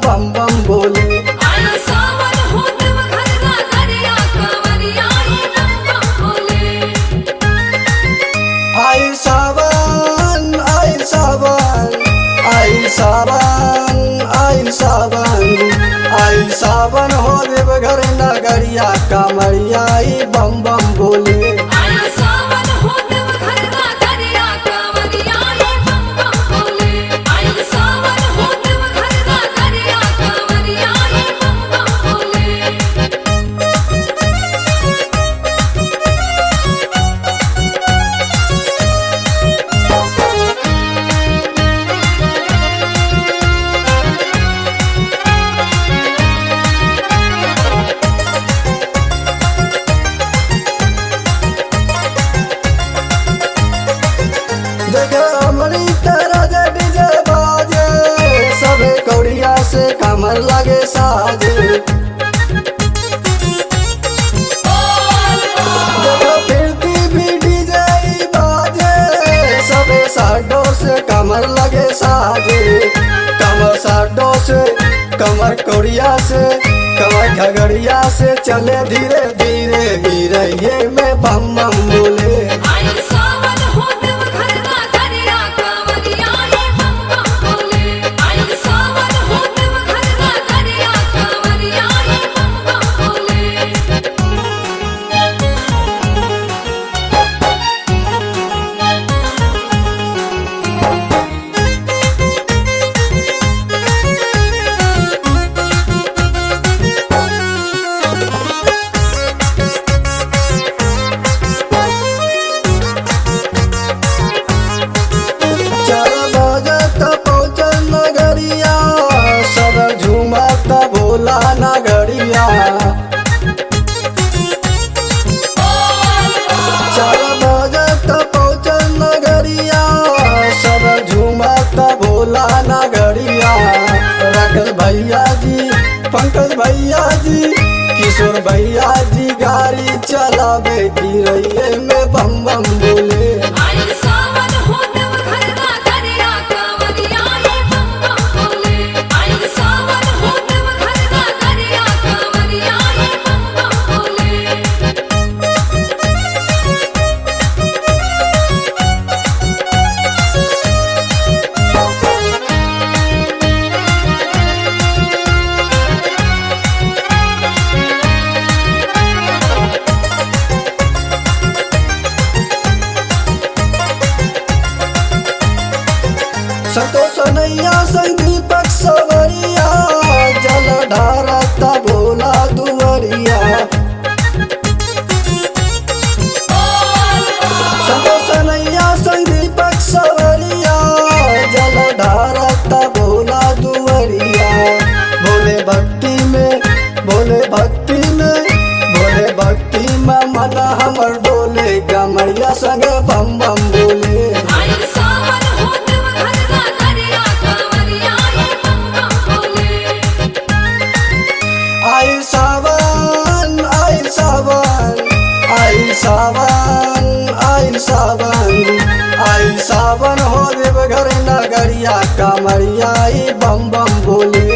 बम बम बोले। आया सावन हो देवघर नगरिया कांवरिया ही बम बम बोले। आई सावन आई सावन आई सावन आई सावन आई सावन हो देवघर नगरिया कांवरिया ही बम बम बोले। आया सावन हो देवघर नगरिया कांवरिया ही बम बम बोले। आया सावन हो देवघर नगरिया कांवरिया ही बम बम बोले। देखो अमरी तरह जे डीजे बाजे, सबे कौड़िया से कमर लगे साजे। देखो फिरती भी डीजे ही बाजे, सबे साडो से कमर लगे साजे। कमर साडो से कमर कौड़िया से कमर घगड़िया से चले धीरे धीरे धीरे ये में बम बम बोले। आया सावन हो देवघर नगरिया कांवरिया ही बम बम बोले। आया सावन हो देवघर नगरिया कांवरिया ही बम बम बोले। चल बजत पहुँचल नगरिया, सब झूमत भोला नगरिया। चल बजत पहुँचल नगरिया, सब झूमत भोला नगरिया। राकेश भैया जी, पंकज भैया जी, किशोर भैया जी गाड़ी चलावे धीरे में बम बम बोले। आया सावन हो देवघर नगरिया कांवरिया ही बम बम बोले। आया सावन हो देवघर नगरिया कांवरिया ही बम बम बोले। संतोष नैया संग दीपक सवरिया, जल ढारता भोला दुवरिया। संतोष नैया संग दीपक सवरिया, जल ढारता भोला दुवरिया। भोले भक्ति में भोले भक्ति में भोले भक्ति में मन हमर डोले, कमरिया संग बम बम बोले। आया सावन हो देवघर नगरिया कांवरिया ही बम बम बोले। आई सावन आई सावन आई सावन आई सावन आई सावन हो देवघर नगरिया कांवरिया ही बम बम बोले।